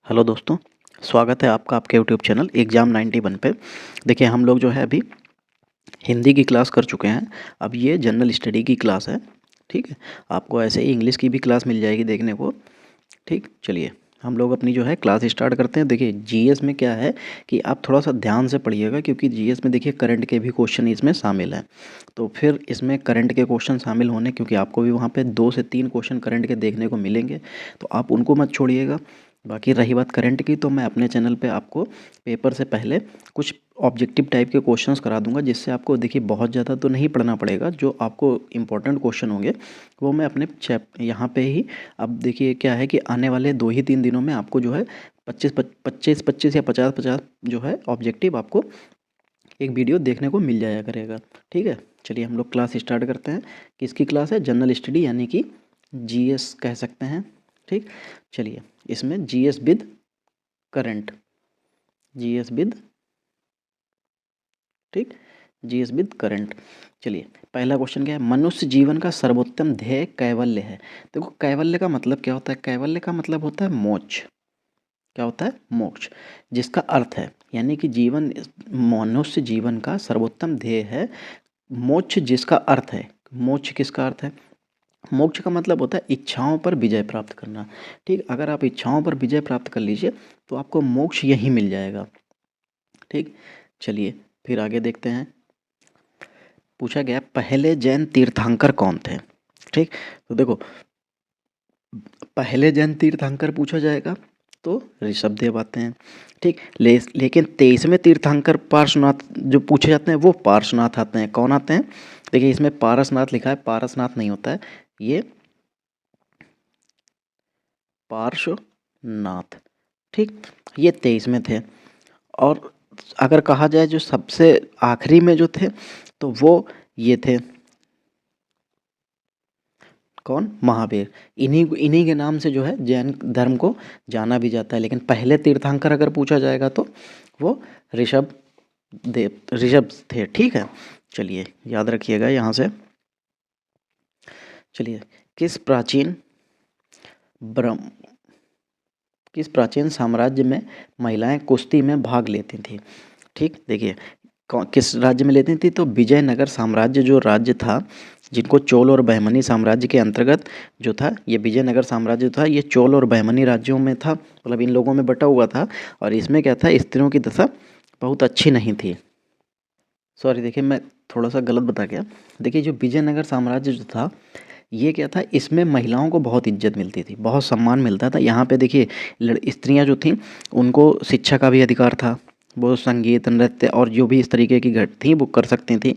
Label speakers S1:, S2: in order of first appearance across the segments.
S1: Hello दोस्तों, स्वागत है आपका आपके यूट्यूब चैनल एग्ज़ाम 91 पे। देखिए हम लोग जो है अभी हिंदी की क्लास कर चुके हैं। अब ये जनरल स्टडी की क्लास है, ठीक है। आपको ऐसे ही इंग्लिश की भी क्लास मिल जाएगी देखने को, ठीक। चलिए हम लोग अपनी जो है क्लास स्टार्ट करते हैं। देखिए जीएस में क्या है कि आप थोड़ा सा ध्यान से पढ़िएगा, क्योंकि जीएस में देखिए करंट के भी क्वेश्चन इसमें शामिल हैं। तो फिर इसमें करंट के क्वेश्चन शामिल होने, क्योंकि आपको भी वहाँ पे 2 से 3 क्वेश्चन करंट के देखने को मिलेंगे, तो आप उनको मत छोड़िएगा। बाकी रही बात करंट की, तो मैं अपने चैनल पे आपको पेपर से पहले कुछ ऑब्जेक्टिव टाइप के क्वेश्चंस करा दूंगा, जिससे आपको देखिए बहुत ज़्यादा तो नहीं पढ़ना पड़ेगा। जो आपको इम्पोर्टेंट क्वेश्चन होंगे वो मैं अपने यहाँ पे ही, अब देखिए क्या है कि आने वाले 2 ही 3 दिनों में आपको जो है 25 या 50 जो है ऑब्जेक्टिव आपको एक वीडियो देखने को मिल जाया करेगा, ठीक है। चलिए हम लोग क्लास स्टार्ट करते हैं। किसकी क्लास है? जनरल स्टडी, यानी कि जीएस कह सकते हैं, ठीक। चलिए इसमें GS with current, GS with, ठीक, जीएस विद करंट। चलिए पहला क्वेश्चन क्या है? मनुष्य जीवन का सर्वोत्तम ध्येय कैवल्य है। देखो कैवल्य का मतलब क्या होता है? कैवल्य का मतलब होता है मोक्ष। क्या होता है? मोक्ष। जिसका अर्थ है, यानी कि जीवन, मनुष्य जीवन का सर्वोत्तम ध्येय है मोक्ष। जिसका अर्थ है, मोक्ष किसका अर्थ है? मोक्ष का मतलब होता है इच्छाओं पर विजय प्राप्त करना, ठीक। अगर आप इच्छाओं पर विजय प्राप्त कर लीजिए तो आपको मोक्ष यहीं मिल जाएगा, ठीक। चलिए फिर आगे देखते हैं। पूछा गया पहले जैन तीर्थंकर कौन थे, ठीक। तो देखो पहले जैन तीर्थंकर पूछा जाएगा तो ऋषभदेव आते हैं, ठीक। लेकिन 23वें तीर्थंकर पार्श्वनाथ जो पूछे जाते हैं वो पार्श्वनाथ आते हैं। कौन आते हैं? देखिए इसमें पारसनाथ लिखा है, पारसनाथ नहीं होता है ये, पार्श्वनाथ, ठीक। ये 23वें थे। और अगर कहा जाए जो सबसे आखिरी में जो थे, तो वो ये थे, कौन? महावीर। इन्हीं के नाम से जो है जैन धर्म को जाना भी जाता है। लेकिन पहले तीर्थंकर अगर पूछा जाएगा तो वो ऋषभ थे, ठीक है। चलिए याद रखिएगा यहाँ से। चलिए किस प्राचीन ब्रह्म किस प्राचीन साम्राज्य में महिलाएं कुश्ती में भाग लेती थी, ठीक। देखिए किस राज्य में लेती थी? तो विजयनगर साम्राज्य जो राज्य था, जिनको चोल और बहमनी साम्राज्य के अंतर्गत जो था, ये विजयनगर साम्राज्य था, ये चोल और बहमनी राज्यों में था, मतलब इन लोगों में बटा हुआ था। और इसमें क्या था, स्त्रियों की दशा बहुत अच्छी नहीं थी। सॉरी, देखिए मैं थोड़ा सा गलत बता गया। देखिए जो विजयनगर साम्राज्य जो था, ये क्या था, इसमें महिलाओं को बहुत इज्जत मिलती थी, बहुत सम्मान मिलता था। यहाँ पे देखिए स्त्रियाँ जो थीं उनको शिक्षा का भी अधिकार था, वो संगीत नृत्य और जो भी इस तरीके की घट थी वो कर सकती थी।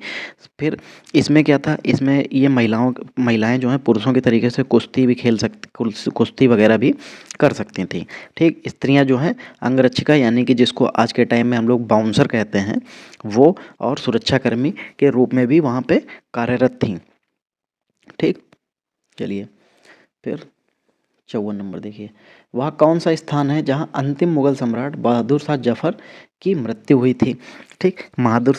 S1: फिर इसमें क्या था, इसमें ये महिलाएं जो हैं पुरुषों के तरीके से कुश्ती भी खेल सकती, कुश्ती वगैरह भी कर सकती थी, ठीक। स्त्रियां जो हैं अंगरक्षिका, यानी कि जिसको आज के टाइम में हम लोग बाउंसर कहते हैं, वो और सुरक्षाकर्मी के रूप में भी वहाँ पे कार्यरत थीं, ठीक। चलिए फिर 54 नंबर देखिए, वह कौन सा स्थान है जहां अंतिम मुगल सम्राट बहादुर शाह जफर की मृत्यु हुई थी, ठीक। बहादुर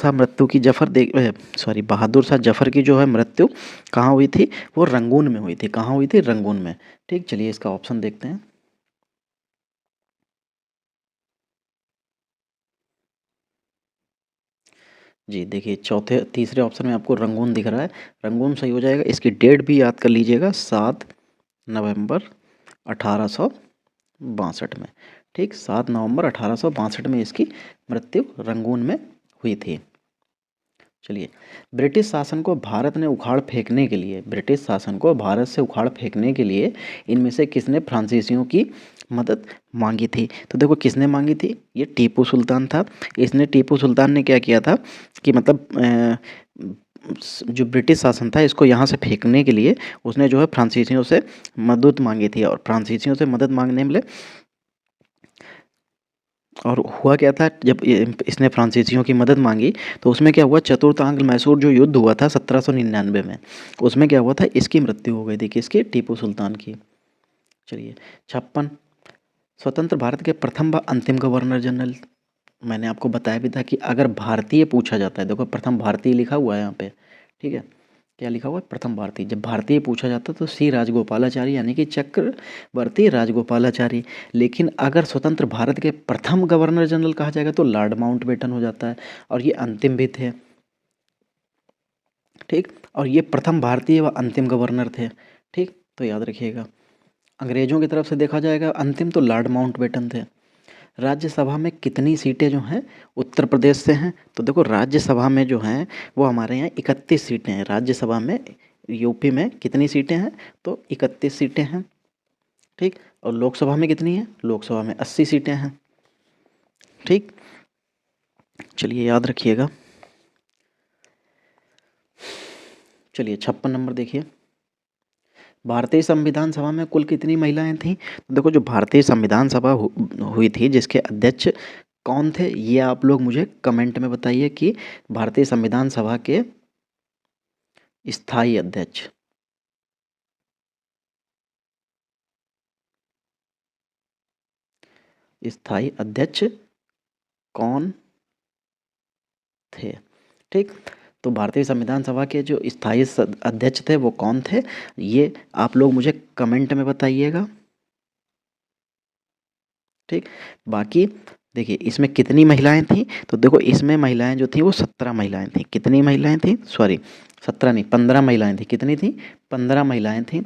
S1: शाह जफर की जो है मृत्यु कहाँ हुई थी? वो रंगून में हुई थी। कहाँ हुई थी? रंगून में, ठीक। चलिए इसका ऑप्शन देखते हैं। जी देखिए तीसरे ऑप्शन में आपको रंगून दिख रहा है, रंगून सही हो जाएगा। इसकी डेट भी याद कर लीजिएगा, 7 नवंबर 1862 में, ठीक। 7 नवंबर 1862 में इसकी मृत्यु रंगून में हुई थी। चलिए ब्रिटिश शासन को भारत ने उखाड़ फेंकने के लिए, ब्रिटिश शासन को भारत से उखाड़ फेंकने के लिए इनमें से किसने फ्रांसीसियों की मदद मांगी थी? तो देखो किसने मांगी थी? ये टीपू सुल्तान था। टीपू सुल्तान ने क्या किया था कि मतलब जो ब्रिटिश शासन था इसको यहाँ से फेंकने के लिए उसने जो है फ्रांसीसियों से मदद मांगी थी। और फ्रांसीसियों से मदद मांगने में, और हुआ क्या था, जब इसने फ्रांसीसियों की मदद मांगी तो उसमें क्या हुआ, चतुर्तांग मैसूर जो युद्ध हुआ था 1799 में, उसमें क्या हुआ था, इसकी मृत्यु हो गई थी। किसकी? टीपू सुल्तान की। चलिए 56, स्वतंत्र भारत के प्रथम व अंतिम गवर्नर जनरल। मैंने आपको बताया भी था कि अगर भारतीय पूछा जाता है, देखो प्रथम भारतीय लिखा हुआ है यहाँ पे, ठीक है। क्या लिखा हुआ है, प्रथम भारतीय। जब भारतीय पूछा जाता तो सी राजगोपालाचारी यानी कि चक्रवर्ती राजगोपालाचारी। लेकिन अगर स्वतंत्र भारत के प्रथम गवर्नर जनरल कहा जाएगा तो लॉर्ड माउंटबेटन हो जाता है, और ये अंतिम भी थे। ठीक, और ये प्रथम भारतीय व अंतिम गवर्नर थे। ठीक, तो याद रखिएगा। अंग्रेजों की तरफ से देखा जाएगा अंतिम तो लॉर्ड माउंटबेटन थे। राज्यसभा में कितनी सीटें जो हैं उत्तर प्रदेश से हैं, तो देखो राज्यसभा में जो हैं वो हमारे यहाँ 31 सीटें हैं। राज्यसभा में यूपी में कितनी सीटें हैं, तो 31 सीटें हैं। ठीक, और लोकसभा में कितनी है, लोकसभा में 80 सीटें हैं। ठीक, चलिए याद रखिएगा। चलिए 56 नंबर देखिए, भारतीय संविधान सभा में कुल कितनी महिलाएं थीं। तो देखो जो भारतीय संविधान सभा हुई थी जिसके अध्यक्ष कौन थे, ये आप लोग मुझे कमेंट में बताइए कि भारतीय संविधान सभा के स्थायी अध्यक्ष। स्थायी अध्यक्ष कौन थे। ठीक, तो भारतीय संविधान सभा के जो स्थायी अध्यक्ष थे वो कौन थे, ये आप लोग मुझे कमेंट में बताइएगा। ठीक, बाकी देखिए इसमें कितनी महिलाएं थीं, तो देखो इसमें महिलाएं जो थी वो 17 महिलाएं थीं। कितनी महिलाएं थीं, सॉरी 17 नहीं 15 महिलाएं थीं। कितनी थीं, 15 महिलाएं थीं।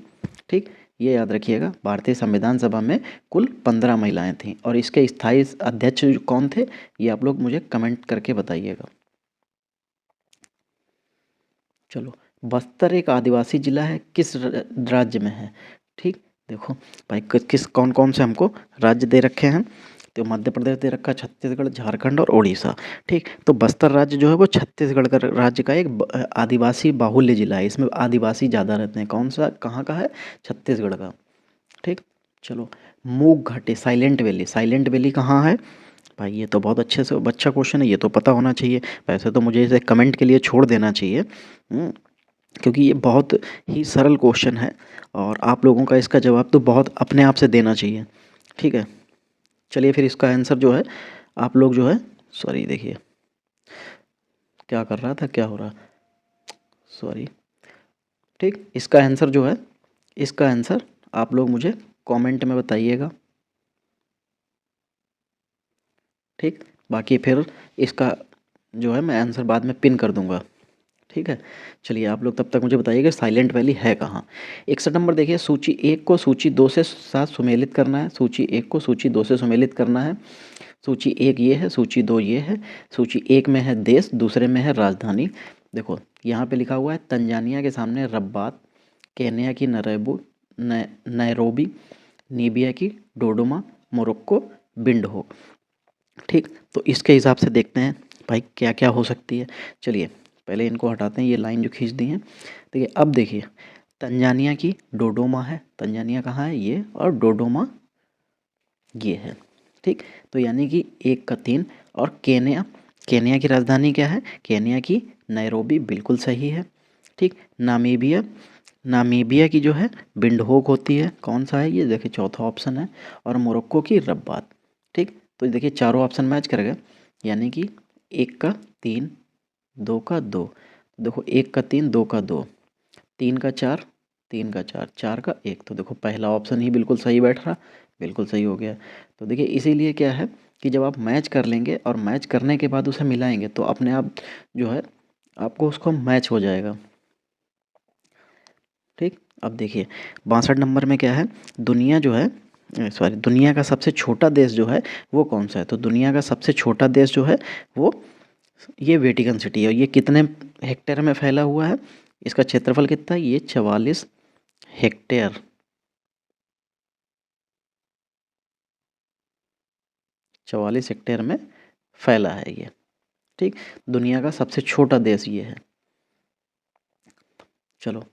S1: ठीक, ये याद रखिएगा, भारतीय संविधान सभा में कुल 15 महिलाएं थीं, और इसके स्थायी अध्यक्ष कौन थे ये आप लोग मुझे कमेंट करके बताइएगा। चलो, बस्तर एक आदिवासी जिला है, किस राज्य में है। ठीक, देखो भाई किस कौन कौन से हमको राज्य दे रखे हैं, तो मध्य प्रदेश दे रखा है, छत्तीसगढ़, झारखंड और उड़ीसा। ठीक, तो बस्तर राज्य जो है वो छत्तीसगढ़ का राज्य का एक आदिवासी बाहुल्य जिला है। इसमें आदिवासी ज़्यादा रहते हैं। कौन सा, कहाँ का है, छत्तीसगढ़ का। ठीक, चलो, मूक घाटी साइलेंट वैली, साइलेंट वैली कहाँ है भाई, ये तो बहुत अच्छे से अच्छा क्वेश्चन है, ये तो पता होना चाहिए। वैसे तो मुझे इसे कमेंट के लिए छोड़ देना चाहिए, क्योंकि ये बहुत ही सरल क्वेश्चन है और आप लोगों का इसका जवाब तो बहुत अपने आप से देना चाहिए। ठीक है, चलिए फिर इसका आंसर जो है आप लोग जो है, सॉरी देखिए क्या कर रहा था, क्या हो रहा, सॉरी। ठीक, इसका आंसर जो है, इसका आंसर आप लोग मुझे कमेंट में बताइएगा। ठीक, बाकी फिर इसका जो है मैं आंसर बाद में पिन कर दूंगा। ठीक है, चलिए आप लोग तब तक मुझे बताइएगा साइलेंट वैली है कहाँ। 61 नंबर देखिए, सूची 1 को सूची 2 से साथ सुमेलित करना है। सूची 1 को सूची 2 से सुमेलित करना है। सूची 1 ये है, सूची 2 ये है। सूची 1 में है देश, दूसरे में है राजधानी। देखो यहाँ पे लिखा हुआ है तंजानिया के सामने रब्बात, केन्या की नैरोबी, नीबिया की डोडोमा, मोरक्को विंडहोक। ठीक, तो इसके हिसाब से देखते हैं भाई क्या क्या हो सकती है। चलिए पहले इनको हटाते हैं, ये लाइन जो खींच दी है। देखिए अब देखिए, तंजानिया की डोडोमा है, तंजानिया कहाँ है ये, और डोडोमा ये है। ठीक, तो यानी कि 1 का 3। और केन्या, केन्या की राजधानी क्या है, केन्या की नैरोबी, बिल्कुल सही है। ठीक, नामीबिया, नामीबिया की जो है विंडहोक होती है। कौन सा है ये, देखिए चौथा ऑप्शन है। और मोरक्को की रब्बात। ठीक, तो देखिए चारों ऑप्शन मैच कर गए, यानी कि 1 का 3, 2 का 2। देखो 1 का 3, 2 का 2, 3 का 4, 3 का 4, 4 का 1। तो देखो पहला ऑप्शन ही बिल्कुल सही बैठ रहा, बिल्कुल सही हो गया। तो देखिए इसीलिए क्या है कि जब आप मैच कर लेंगे और मैच करने के बाद उसे मिलाएंगे तो अपने आप जो है आपको उसको मैच हो जाएगा। ठीक, अब देखिए 62 नंबर में क्या है, दुनिया जो है, सॉरी दुनिया का सबसे छोटा देश जो है वो कौन सा है। तो दुनिया का सबसे छोटा देश जो है वो ये वेटिकन सिटी है। ये कितने हेक्टेयर में फैला हुआ है, इसका क्षेत्रफल कितना है, ये 44 हेक्टेयर, 44 हेक्टेयर में फैला है ये। ठीक, दुनिया का सबसे छोटा देश ये है। चलो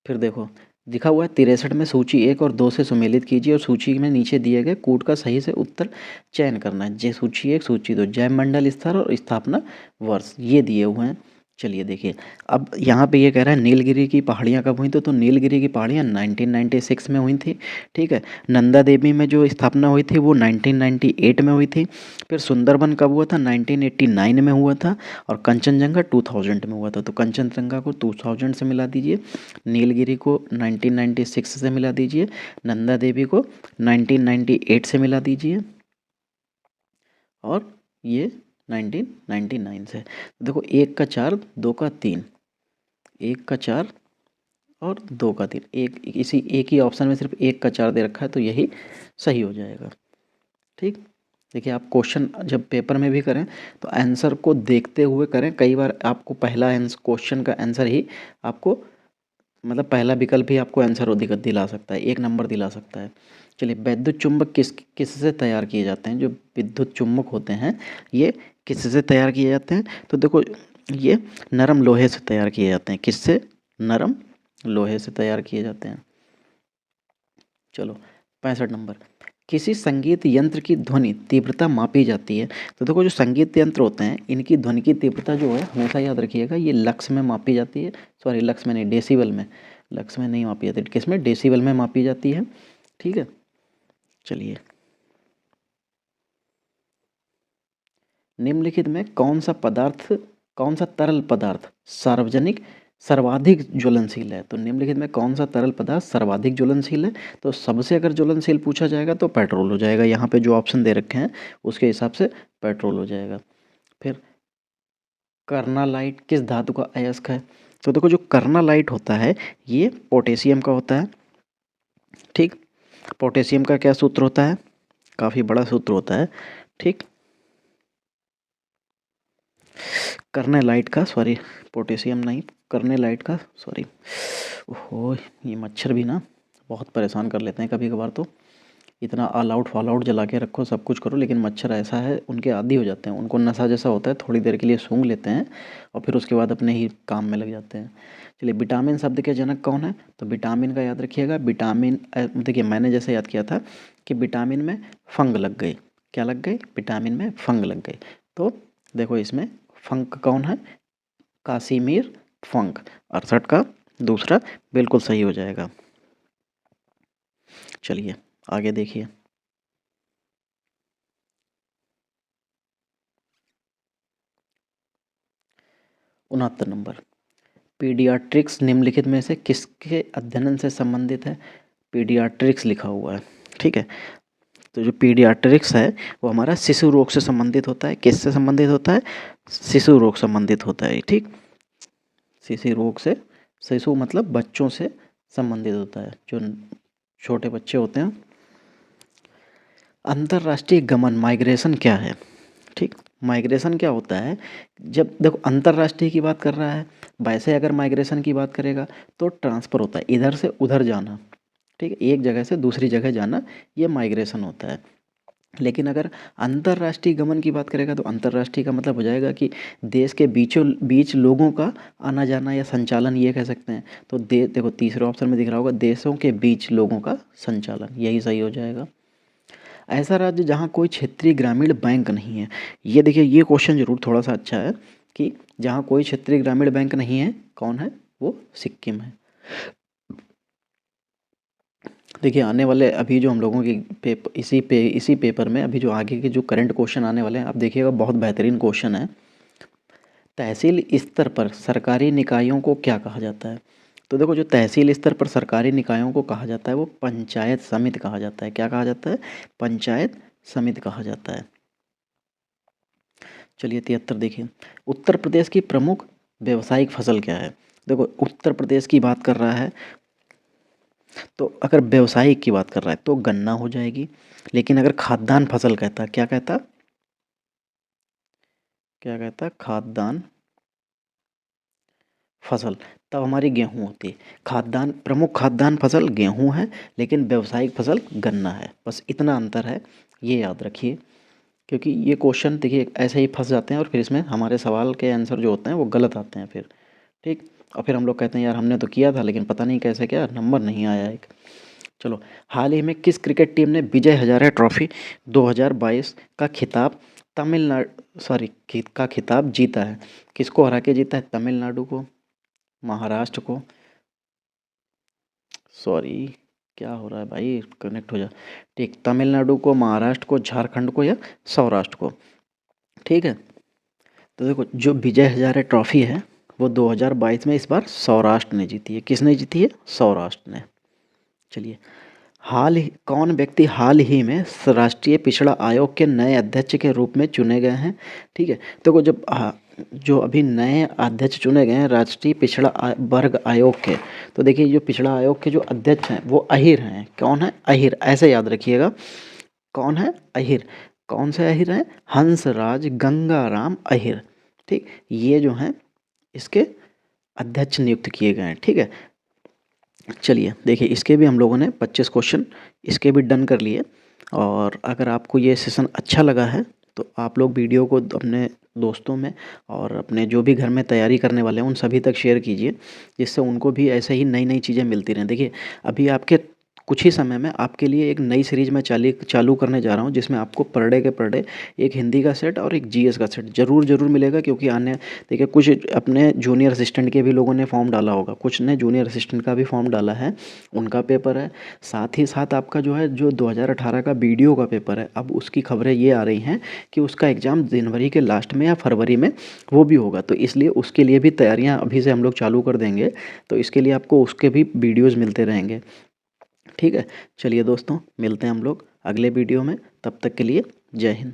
S1: फिर देखो दिखा हुआ है 63 में सूची 1 और 2 से सुमेलित कीजिए और सूची में नीचे दिए गए कूट का सही से उत्तर चयन करना है। जय सूची 1 सूची 2, जैव मंडल स्तर और स्थापना वर्ष ये दिए हुए हैं। चलिए देखिए, अब यहाँ पे ये कह रहा है नीलगिरी की पहाड़ियाँ कब हुई तो नीलगिरी की पहाड़ियाँ 1996 में हुई थी। ठीक है। नंदा देवी में जो स्थापना हुई थी वो 1998 में हुई थी। फिर सुंदरबन कब हुआ था? 1989 में हुआ था। और कंचनजंगा 2000 में हुआ था। तो कंचनजंगा को 2000 से मिला दीजिए, नीलगिरी को 1996 से मिला दीजिए, नंदा देवी को 1998 से मिला दीजिए, और ये 1999 से। देखो, 1 का 4, 2 का 3, 1 का 4 और 2 का 3, इसी एक ही ऑप्शन में सिर्फ 1 का 4 दे रखा है, तो यही सही हो जाएगा। ठीक। देखिए, आप क्वेश्चन जब पेपर में भी करें तो आंसर को देखते हुए करें। कई बार आपको पहला क्वेश्चन का आंसर ही आपको, मतलब पहला विकल्प ही आपको आंसर दिला सकता है, 1 नंबर दिला सकता है। चलिए, वैद्युत चुंबक किससे तैयार किए जाते हैं? जो विद्युत चुंबक होते हैं ये किससे तैयार किए जाते हैं? तो देखो, ये नरम लोहे से तैयार किए जाते हैं। किससे? नरम लोहे से तैयार किए जाते हैं। चलो, 65 नंबर। किसी संगीत यंत्र की ध्वनि तीव्रता मापी जाती है। तो देखो, जो संगीत यंत्र होते हैं इनकी ध्वनि की तीव्रता जो है हमेशा याद रखिएगा, ये लक्स में मापी जाती है। सॉरी, लक्स में नहीं, डेसिबल में। लक्स में नहीं मापी जाती, किस में? डेसिबल में मापी जाती है। ठीक है। चलिए, निम्नलिखित में कौन सा तरल पदार्थ सार्वजनिक सर्वाधिक ज्वलनशील है? तो निम्नलिखित में कौन सा तरल पदार्थ सर्वाधिक ज्वलनशील है? तो सबसे अगर ज्वलनशील पूछा जाएगा तो पेट्रोल हो जाएगा। यहाँ पे जो ऑप्शन दे रखे हैं उसके हिसाब से पेट्रोल हो जाएगा। फिर कर्नालाइट किस धातु का अयस्क है? तो देखो, जो कर्नालाइट होता है ये पोटेशियम का होता है। ठीक। पोटेशियम का क्या सूत्र होता है? काफ़ी बड़ा सूत्र होता है। ठीक। कर्नेलाइट का, सॉरी, पोटेशियम नहीं, कर्नेलाइट का, सॉरी। ओहो, ये मच्छर भी ना बहुत परेशान कर लेते हैं कभी कभार। तो इतना ऑल आउट फॉल आउट जला के रखो, सब कुछ करो, लेकिन मच्छर ऐसा है, उनके आदी हो जाते हैं, उनको नशा जैसा होता है, थोड़ी देर के लिए सूंघ लेते हैं और फिर उसके बाद अपने ही काम में लग जाते हैं। चलिए, विटामिन शब्द के जनक कौन है? तो विटामिन का याद रखिएगा। विटामिन, देखिए मैंने जैसे याद किया था कि विटामिन में फंग लग गई। क्या लग गई? विटामिन में फंग लग गई। तो देखो, इसमें फंक कौन है? कासिमीर फंक। 68 का दूसरा बिल्कुल सही हो जाएगा। चलिए, आगे देखिए। 69 नंबर। पीडियाट्रिक्स निम्नलिखित में से किसके अध्ययन से संबंधित है? पीडियाट्रिक्स लिखा हुआ है। ठीक है। तो जो पीडियाट्रिक्स है वो हमारा शिशु रोग से संबंधित होता है। किससे संबंधित होता है? शिशु रोग संबंधित होता है। ठीक। शिशु रोग से, शिशु मतलब बच्चों से संबंधित होता है, जो छोटे बच्चे होते हैं। अंतर्राष्ट्रीय गमन माइग्रेशन क्या है? ठीक। माइग्रेशन क्या होता है? जब देखो, अंतर्राष्ट्रीय की बात कर रहा है, वैसे अगर माइग्रेशन की बात करेगा तो ट्रांसफ़र होता है, इधर से उधर जाना। ठीक है, एक जगह से दूसरी जगह जाना, ये माइग्रेशन होता है। लेकिन अगर अंतर्राष्ट्रीय गमन की बात करेगा तो अंतर्राष्ट्रीय का मतलब हो जाएगा कि देश के बीचों बीच लोगों का आना जाना या संचालन, ये कह सकते हैं। तो देखो, तीसरे ऑप्शन में दिख रहा होगा, देशों के बीच लोगों का संचालन, यही सही हो जाएगा। ऐसा राज्य जहाँ कोई क्षेत्रीय ग्रामीण बैंक नहीं है। ये देखिए, ये क्वेश्चन जरूर थोड़ा सा अच्छा है कि जहाँ कोई क्षेत्रीय ग्रामीण बैंक नहीं है, कौन है? वो सिक्किम है। देखिए, आने वाले अभी जो हम लोगों की इसी पेपर में अभी जो आगे के जो करंट क्वेश्चन आने वाले हैं, आप देखिएगा, बहुत बेहतरीन क्वेश्चन है। तहसील स्तर पर सरकारी निकायों को क्या कहा जाता है? तो देखो, जो तहसील स्तर पर सरकारी निकायों को कहा जाता है वो पंचायत समिति कहा जाता है। क्या कहा जाता है? पंचायत समिति कहा जाता है। चलिए, 73 देखिए। उत्तर प्रदेश की प्रमुख व्यावसायिक फसल क्या है? देखो, उत्तर प्रदेश की बात कर रहा है तो अगर व्यावसायिक की बात कर रहा है तो गन्ना हो जाएगी। लेकिन अगर खाद्यान्न फसल कहता, क्या कहता? क्या कहता? खाद्यान्न फसल, तब हमारी गेहूं होती है। खाद्यान्न, प्रमुख खाद्यान्न फसल गेहूं है, लेकिन व्यावसायिक फसल गन्ना है। बस इतना अंतर है, ये याद रखिए। क्योंकि ये क्वेश्चन देखिए ऐसे ही फंस जाते हैं और फिर इसमें हमारे सवाल के आंसर जो होते हैं वो गलत आते हैं फिर। ठीक। और फिर हम लोग कहते हैं यार हमने तो किया था लेकिन पता नहीं कैसे क्या नंबर नहीं आया एक। चलो, हाल ही में किस क्रिकेट टीम ने विजय हजारे ट्रॉफी 2022 का खिताब तमिलनाडु सॉरी का खिताब जीता है। किसको हरा के जीता है? तमिलनाडु को, महाराष्ट्र को, सॉरी क्या हो रहा है भाई, कनेक्ट हो जा। ठीक, तमिलनाडु को, महाराष्ट्र को, झारखंड को या सौराष्ट्र को। ठीक है, तो देखो जो विजय हजारे ट्रॉफी है वो 2022 में इस बार सौराष्ट्र ने जीती है। किसने जीती है? सौराष्ट्र ने। चलिए, कौन व्यक्ति हाल ही में राष्ट्रीय पिछड़ा आयोग के नए अध्यक्ष के रूप में चुने गए हैं? ठीक है, तो जब जो अभी नए अध्यक्ष चुने गए हैं राष्ट्रीय पिछड़ा वर्ग आयोग के, तो देखिए जो पिछड़ा आयोग के जो अध्यक्ष हैं वो अहिर हैं। कौन है? अहिर, ऐसे याद रखिएगा। कौन है? अहिर। कौन से अहिर हैं? हंसराज गंगाराम अहिर। ठीक, ये जो हैं इसके अध्यक्ष नियुक्त किए गए हैं। ठीक है, चलिए देखिए इसके भी हम लोगों ने 25 क्वेश्चन इसके भी डन कर लिए। और अगर आपको ये सेशन अच्छा लगा है तो आप लोग वीडियो को अपने दोस्तों में और अपने जो भी घर में तैयारी करने वाले हैं उन सभी तक शेयर कीजिए, जिससे उनको भी ऐसे ही नई नई चीज़ें मिलती रहें। देखिए अभी आपके कुछ ही समय में आपके लिए एक नई सीरीज मैं चालू करने जा रहा हूँ, जिसमें आपको पर डे एक हिंदी का सेट और एक जीएस का सेट ज़रूर मिलेगा। क्योंकि आने देखिए कुछ अपने जूनियर असिस्टेंट के भी लोगों ने फॉर्म डाला होगा, कुछ ने जूनियर असिस्टेंट का भी फॉर्म डाला है, उनका पेपर है। साथ ही साथ आपका जो है जो 2018 का बीडीओ का पेपर है, अब उसकी खबरें ये आ रही हैं कि उसका एग्ज़ाम जनवरी के लास्ट में या फरवरी में वो भी होगा। तो इसलिए उसके लिए भी तैयारियाँ अभी से हम लोग चालू कर देंगे, तो इसके लिए आपको उसके भी वीडियोज़ मिलते रहेंगे। ठीक है, चलिए दोस्तों मिलते हैं हम लोग अगले वीडियो में, तब तक के लिए जय हिंद।